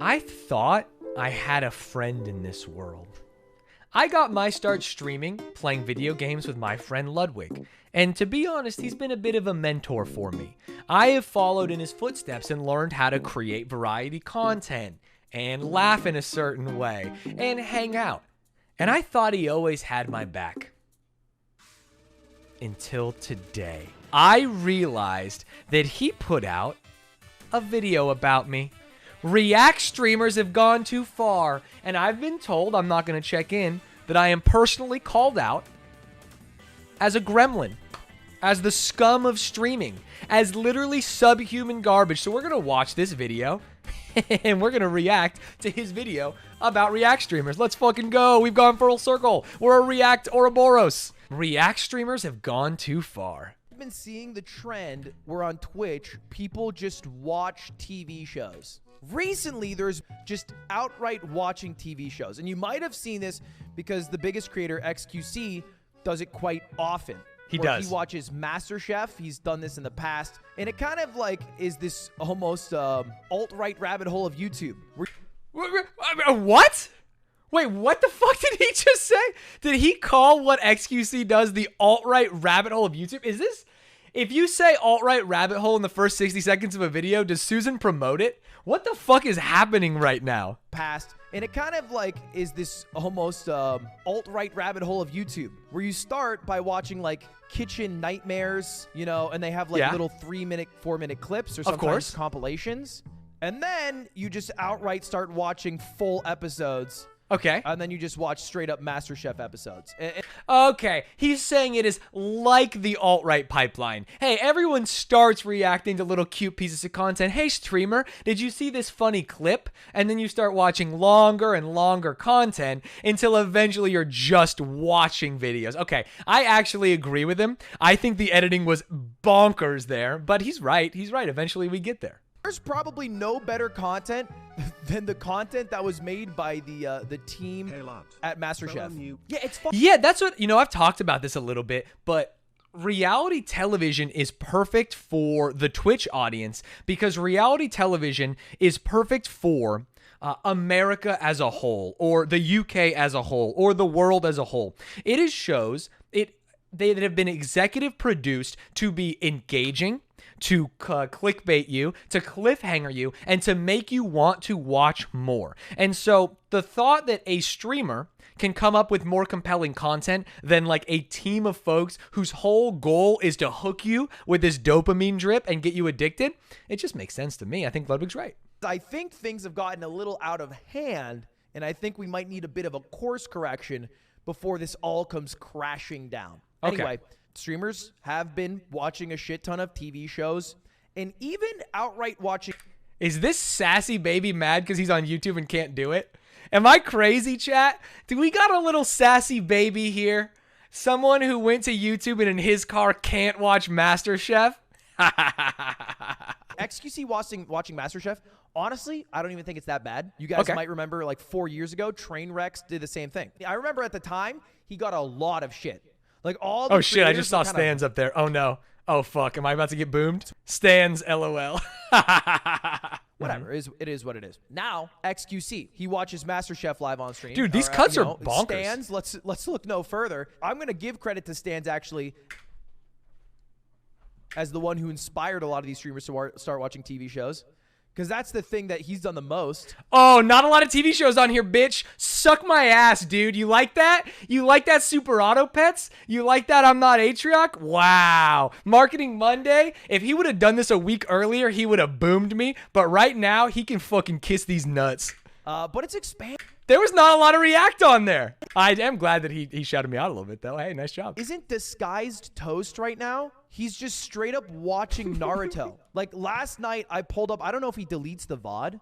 I thought I had a friend in this world. I got my start streaming, playing video games with my friend Ludwig, and to be honest, he's been a bit of a mentor for me. I have followed in his footsteps and learned how to create variety content, and laugh in a certain way, and hang out. And I thought he always had my back. Until today. I realized that he put out a video about me. React streamers have gone too far, and I've been told, I'm not going to check in, that I am personally called out as a gremlin, as the scum of streaming, as literally subhuman garbage. So we're going to watch this video, and we're going to react to his video about React streamers. Let's fucking go. We've gone full circle. We're a React Ouroboros. React streamers have gone too far. I've been seeing the trend where on Twitch, people just watch TV shows. Recently, there's just outright watching TV shows. And you might have seen this because the biggest creator, XQC, does it quite often. He does. He watches MasterChef. He's done this in the past. And it kind of like is this almost alt-right rabbit hole of YouTube. What? Wait, what the fuck did he just say? Did he call what XQC does the alt-right rabbit hole of YouTube? Is this... If you say alt-right rabbit hole in the first 60 seconds of a video, does Susan promote it? What the fuck is happening right now? Past, and it kind of like is this almost alt-right rabbit hole of YouTube, where you start by watching like kitchen nightmares, you know, and they have like little 3-minute, 4-minute clips or sometimes compilations. And then you just outright start watching full episodes. Okay. And then you just watch straight up MasterChef episodes. Okay. He's saying it is like the alt-right pipeline. Hey, everyone starts reacting to little cute pieces of content. Hey, streamer, did you see this funny clip? And then you start watching longer and longer content until eventually you're just watching videos. Okay. I actually agree with him. I think the editing was bonkers there, but he's right. He's right. Eventually we get there. There's probably no better content than the content that was made by the team at MasterChef. Yeah, it's fun. Yeah, that's what, you know, I've talked about this a little bit, but reality television is perfect for the Twitch audience because reality television is perfect for America as a whole, or the UK as a whole, or the world as a whole. It is shows that have been executive produced to be engaging, to clickbait you, to cliffhanger you, and to make you want to watch more. And so the thought that a streamer can come up with more compelling content than like a team of folks whose whole goal is to hook you with this dopamine drip and get you addicted, it just makes sense to me. I think Ludwig's right. I think things have gotten a little out of hand, and I think we might need a bit of a course correction before this all comes crashing down. Okay. Anyway, streamers have been watching a shit ton of TV shows and even outright watching. Is this sassy baby mad because he's on YouTube and can't do it? Am I crazy, chat? Do we got a little sassy baby here? Someone who went to YouTube and in his car can't watch MasterChef? XQC watching MasterChef. Honestly, I don't even think it's that bad. You guys might remember like 4 years ago, Trainwrecks did the same thing. I remember at the time, he got a lot of shit. Like all the oh shit, I just saw Stanz up there. Oh no. Oh fuck, am I about to get boomed? Stanz LOL. Whatever, it is what it is. Now, XQC, he watches MasterChef live on stream. Dude, these cuts are bonkers. Stanz, let's look no further. I'm going to give credit to Stanz actually as the one who inspired a lot of these streamers to start watching TV shows. Because that's the thing that he's done the most. Oh, not a lot of TV shows on here, bitch. Suck my ass, dude. You like that? You like that Super Auto Pets? You like that I'm Not Atrioc? Wow. Marketing Monday. If he would have done this a week earlier, he would have boomed me. But right now, he can fucking kiss these nuts. But it's expanded. There was not a lot of react on there. I am glad that he shouted me out a little bit, though. Hey, nice job. Isn't Disguised Toast right now? He's just straight up watching Naruto. Like last night, I pulled up. I don't know if he deletes the VOD.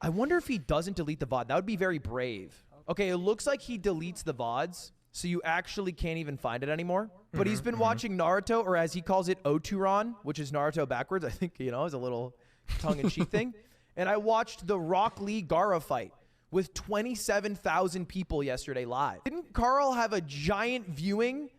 I wonder if he doesn't delete the VOD. That would be very brave. Okay, it looks like he deletes the VODs, so you actually can't even find it anymore. But he's been watching Naruto, or as he calls it, Oturan, which is Naruto backwards. I think, you know, is a little tongue-in-cheek thing. And I watched the Rock Lee Gaara fight with 27,000 people yesterday live. Didn't Carl have a giant viewing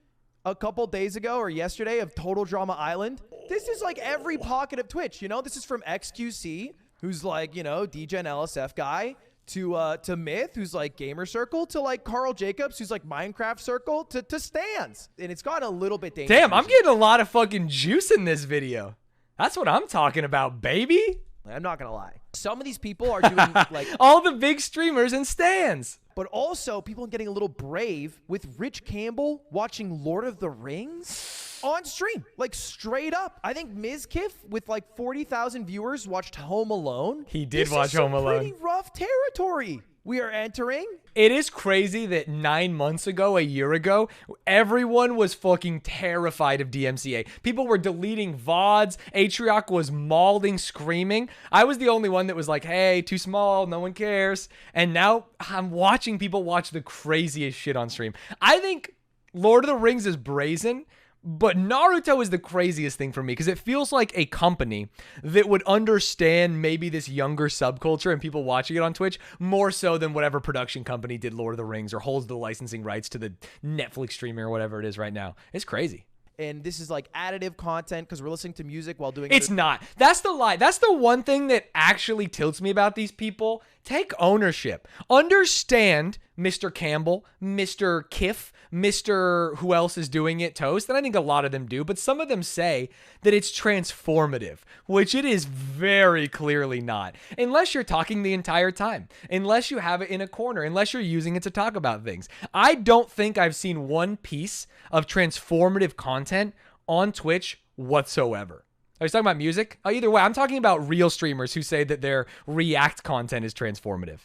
a couple days ago or yesterday of Total Drama Island? This is like every pocket of Twitch, you know? This is from XQC, who's like, you know, DJ and LSF guy, to Myth, who's like Gamer Circle, to like Carl Jacobs, who's like Minecraft Circle, to Stanz. And it's gotten a little bit dangerous. Damn, I'm getting a lot of fucking juice in this video. That's what I'm talking about, baby. I'm not going to lie. Some of these people are doing like all the big streamers and Stans. But also people are getting a little brave with Rich Campbell watching Lord of the Rings on stream. Like straight up. I think Ms. Kiff with like 40,000 viewers watched Home Alone. He did watch Home Alone. Pretty rough territory we are entering. It is crazy that 9 months ago, a year ago, everyone was fucking terrified of DMCA. People were deleting VODs. Atrioc was mauling, screaming. I was the only one that was like, hey, too small, no one cares. And now I'm watching people watch the craziest shit on stream. I think Lord of the Rings is brazen, but Naruto is the craziest thing for me because it feels like a company that would understand maybe this younger subculture and people watching it on Twitch more so than whatever production company did Lord of the Rings or holds the licensing rights to the Netflix streamer or whatever it is right now. It's crazy. And this is like additive content because we're listening to music while doing It's not. That's the lie. That's the one thing that actually tilts me about these people. Take ownership. Understand Mr. Campbell, Mr. Kiff, Mr. who else is doing it, Toast, and I think a lot of them do, but some of them say that it's transformative, which it is very clearly not. Unless you're talking the entire time, unless you have it in a corner, unless you're using it to talk about things. I don't think I've seen one piece of transformative content on Twitch whatsoever. Are you talking about music? Oh, either way, I'm talking about real streamers who say that their React content is transformative,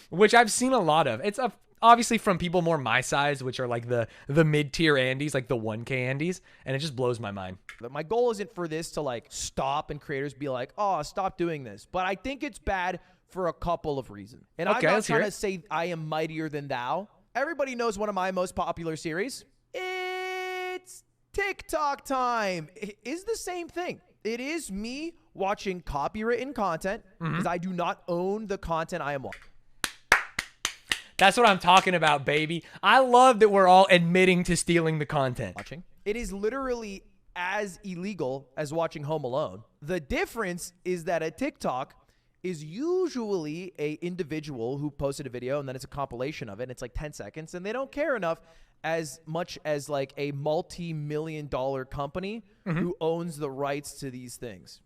which I've seen a lot of. It's obviously from people more my size, which are like the mid-tier Andes, like the 1K Andes, and it just blows my mind. But my goal isn't for this to like stop and creators be like, oh, stop doing this. But I think it's bad for a couple of reasons. And okay, I'm not trying to say I am mightier than thou. Everybody knows one of my most popular series. It's TikTok time. It is the same thing. It is me watching copywritten content because I do not own the content I am watching. That's what I'm talking about, baby. I love that we're all admitting to stealing the content. It is literally as illegal as watching Home Alone. The difference is that a TikTok is usually a individual who posted a video and then it's a compilation of it and it's like 10 seconds and they don't care enough as much as like a multi-million-dollar company who owns the rights to these things.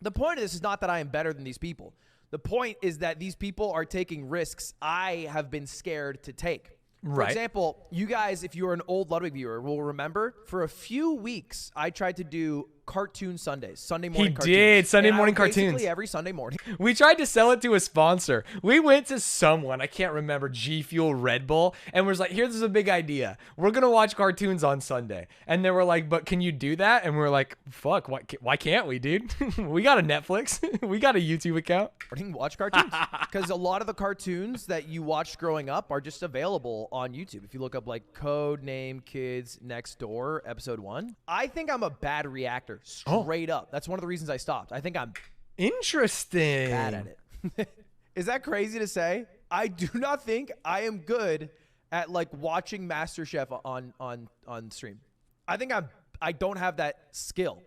The point of this is not that I am better than these people. The point is that these people are taking risks I have been scared to take. For example, you guys, if you're an old Ludwig viewer, will remember for a few weeks, I tried to do cartoon Sundays, Sunday morning cartoons. He did, Sunday morning cartoons. Basically every Sunday morning. We tried to sell it to a sponsor. We went to someone, I can't remember, G Fuel Red Bull, and was like, here's a big idea. We're going to watch cartoons on Sunday. And they were like, but can you do that? And we were like, fuck, why can't we, dude? We got a Netflix. We got a YouTube account. Watch cartoons. Because a lot of the cartoons that you watched growing up are just available on YouTube. If you look up like Code Name Kids Next Door, episode 1. I think I'm a bad reactor. Straight up. That's one of the reasons I stopped. I think I'm interesting bad at it. Is that crazy to say? I do not think I am good at like watching MasterChef on stream. I think I don't have that skill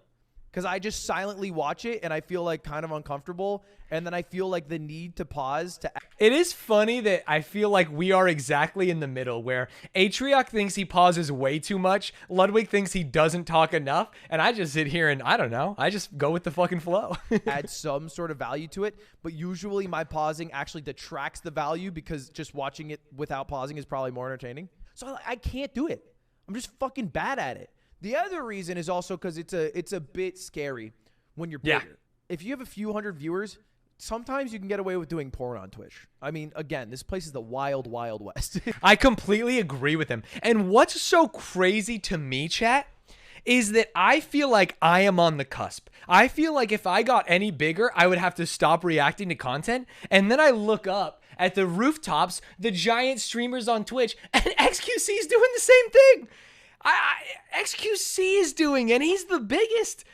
because I just silently watch it and I feel like kind of uncomfortable and then I feel like the need to pause to. It is funny that I feel like we are exactly in the middle where Atrioc thinks he pauses way too much, Ludwig thinks he doesn't talk enough, and I just sit here and I don't know, I just go with the fucking flow. Add some sort of value to it, but usually my pausing actually detracts the value because just watching it without pausing is probably more entertaining. So I can't do it. I'm just fucking bad at it. The other reason is also because it's a bit scary when you're bigger. Yeah. If you have a few hundred viewers, sometimes you can get away with doing porn on Twitch. I mean, again, this place is the wild, wild west. I completely agree with him. And what's so crazy to me, chat, is that I feel like I am on the cusp. I feel like if I got any bigger, I would have to stop reacting to content. And then I look up at the rooftops, the giant streamers on Twitch, and XQC is doing the same thing. XQC is doing, and he's the biggest.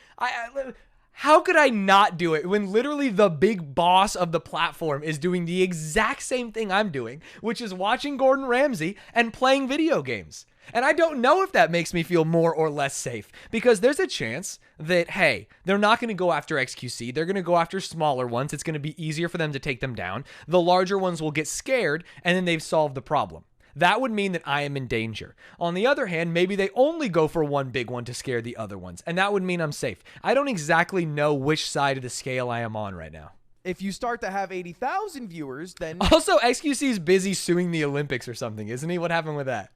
How could I not do it when literally the big boss of the platform is doing the exact same thing I'm doing, which is watching Gordon Ramsay and playing video games? And I don't know if that makes me feel more or less safe, because there's a chance that, hey, they're not going to go after XQC. They're going to go after smaller ones. It's going to be easier for them to take them down. The larger ones will get scared, and then they've solved the problem. That would mean that I am in danger. On the other hand, maybe they only go for one big one to scare the other ones, and that would mean I'm safe. I don't exactly know which side of the scale I am on right now. If you start to have 80,000 viewers, then Also, XQC is busy suing the Olympics or something, isn't he? What happened with that?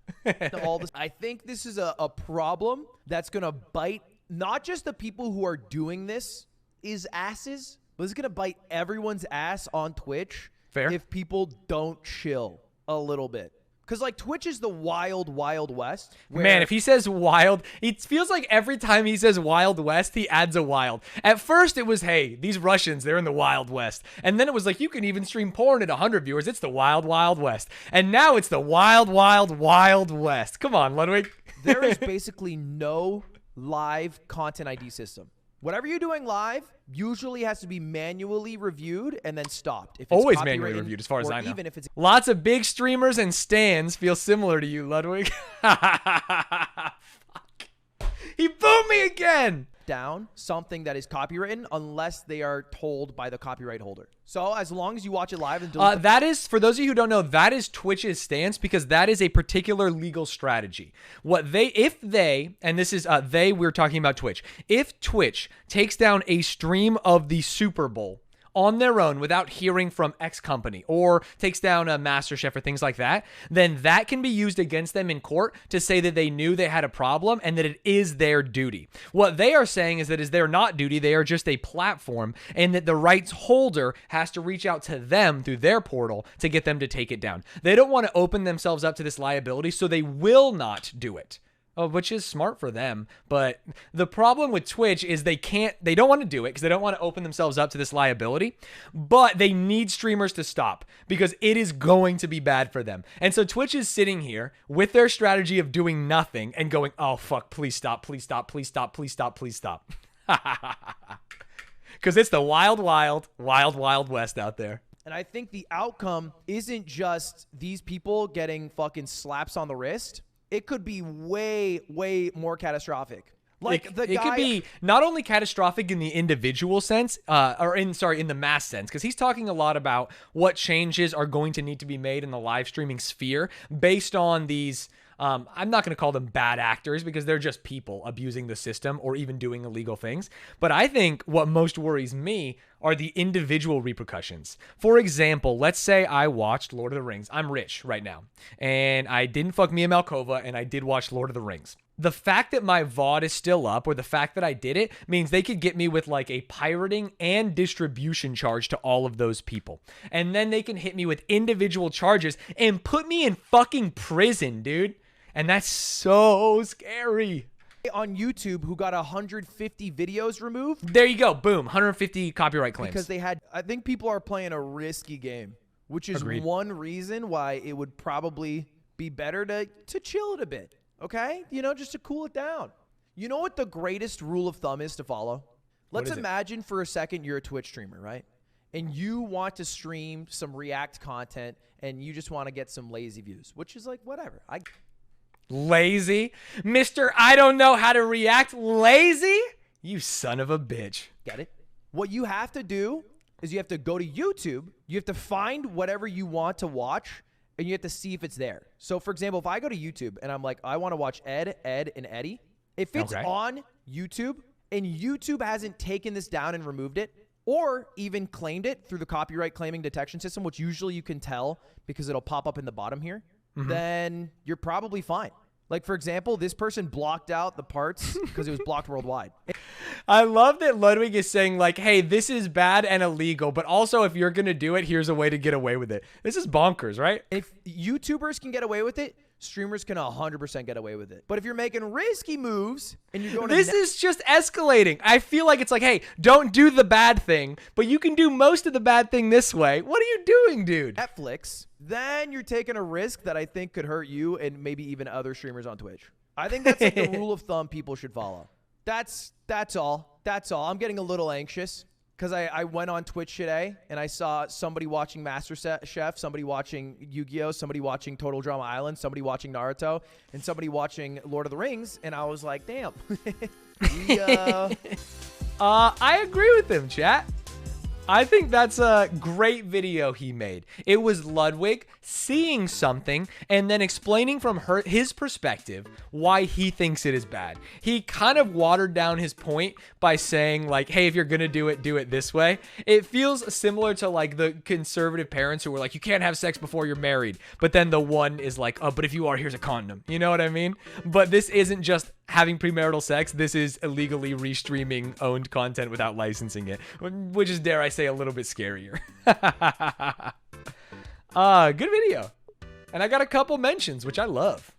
I think this is a problem that's going to bite not just the people who are doing this is asses, but it's going to bite everyone's ass on Twitch. Fair. If people don't chill a little bit. Because, like, Twitch is the wild, wild west. Man, if he says wild, it feels like every time he says Wild West, he adds a wild. At first, it was, hey, these Russians, they're in the Wild West. And then it was like, you can even stream porn at 100 viewers. It's the Wild, Wild West. And now it's the Wild, Wild, Wild West. Come on, Ludwig. There is basically no live content ID system. Whatever you're doing live usually has to be manually reviewed and then stopped. If it's always manually reviewed, as far as I know. Even if it's lots of big streamers and Stanz feel similar to you, Ludwig. Fuck. He boomed me again. down something that is copywritten unless they are told by the copyright holder. So as long as you watch it live and delete that is, for those of you who don't know, that is Twitch's stance, because that is a particular legal strategy. If they, and this is we're talking about Twitch. If Twitch takes down a stream of the Super Bowl on their own without hearing from X company, or takes down a MasterChef or things like that, then that can be used against them in court to say that they knew they had a problem and that it is their duty. What they are saying is that is their not duty, they are just a platform, and that the rights holder has to reach out to them through their portal to get them to take it down. They don't want to open themselves up to this liability, so they will not do it. Which is smart for them, but the problem with Twitch is they don't want to do it because they don't want to open themselves up to this liability, but they need streamers to stop because it is going to be bad for them. And so Twitch is sitting here with their strategy of doing nothing and going, oh fuck, please stop, please stop, please stop, please stop, please stop. Because it's the wild, wild, wild, wild west out there. And I think the outcome isn't just these people getting fucking slaps on the wrist. It could be way, way more catastrophic. Like it could be not only catastrophic in the individual sense, in the mass sense, because he's talking a lot about what changes are going to need to be made in the live streaming sphere based on these. I'm not going to call them bad actors because they're just people abusing the system or even doing illegal things. But I think what most worries me are the individual repercussions. For example, let's say I watched Lord of the Rings. I'm rich right now, and I didn't fuck Mia Malkova, and I did watch Lord of the Rings. The fact that my VOD is still up, or the fact that I did it, means they could get me with like a pirating and distribution charge to all of those people. And then they can hit me with individual charges and put me in fucking prison, dude. And that's so scary. On YouTube, who got 150 videos removed. There you go. Boom. 150 copyright claims. Because I think people are playing a risky game, which is Agreed. One reason why it would probably be better to chill it a bit. Okay? You know, just to cool it down. You know what the greatest rule of thumb is to follow? Let's imagine for a second you're a Twitch streamer, right? And you want to stream some React content and you just want to get some lazy views, which is like, whatever. Lazy? Mr. I don't know how to react. Lazy? You son of a bitch. Get it? What you have to do is you have to go to YouTube. You have to find whatever you want to watch, and you have to see if it's there. So, for example, if I go to YouTube and I'm like, I want to watch Ed, and Eddie, if it's on YouTube and YouTube hasn't taken this down and removed it, or even claimed it through the copyright claiming detection system, which usually you can tell because it'll pop up in the bottom here, then you're probably fine. Like, for example, this person blocked out the parts because it was blocked worldwide. I love that Ludwig is saying, like, hey, this is bad and illegal, but also if you're going to do it, here's a way to get away with it. This is bonkers, right? If YouTubers can get away with it, streamers can 100% get away with it. But if you're making risky moves and you're going this is just escalating. I feel like it's like, hey, don't do the bad thing, but you can do most of the bad thing this way. What are you doing, dude? Netflix, then you're taking a risk that I think could hurt you and maybe even other streamers on Twitch. I think that's like the rule of thumb people should follow. That's all. That's all. I'm getting a little anxious because I went on Twitch today and I saw somebody watching MasterChef, somebody watching Yu-Gi-Oh, somebody watching Total Drama Island, somebody watching Naruto, and somebody watching Lord of the Rings, and I was like, damn. I agree with him, chat. I think that's a great video he made. It was Ludwig seeing something and then explaining from his perspective why he thinks it is bad. He kind of watered down his point by saying like, hey, if you're going to do it this way. It feels similar to like the conservative parents who were like, you can't have sex before you're married. But then the one is like, oh, but if you are, here's a condom. You know what I mean? But this isn't just having premarital sex. This is illegally restreaming owned content without licensing it, which is, dare I say, a little bit scarier. Good video. And I got a couple mentions, which I love.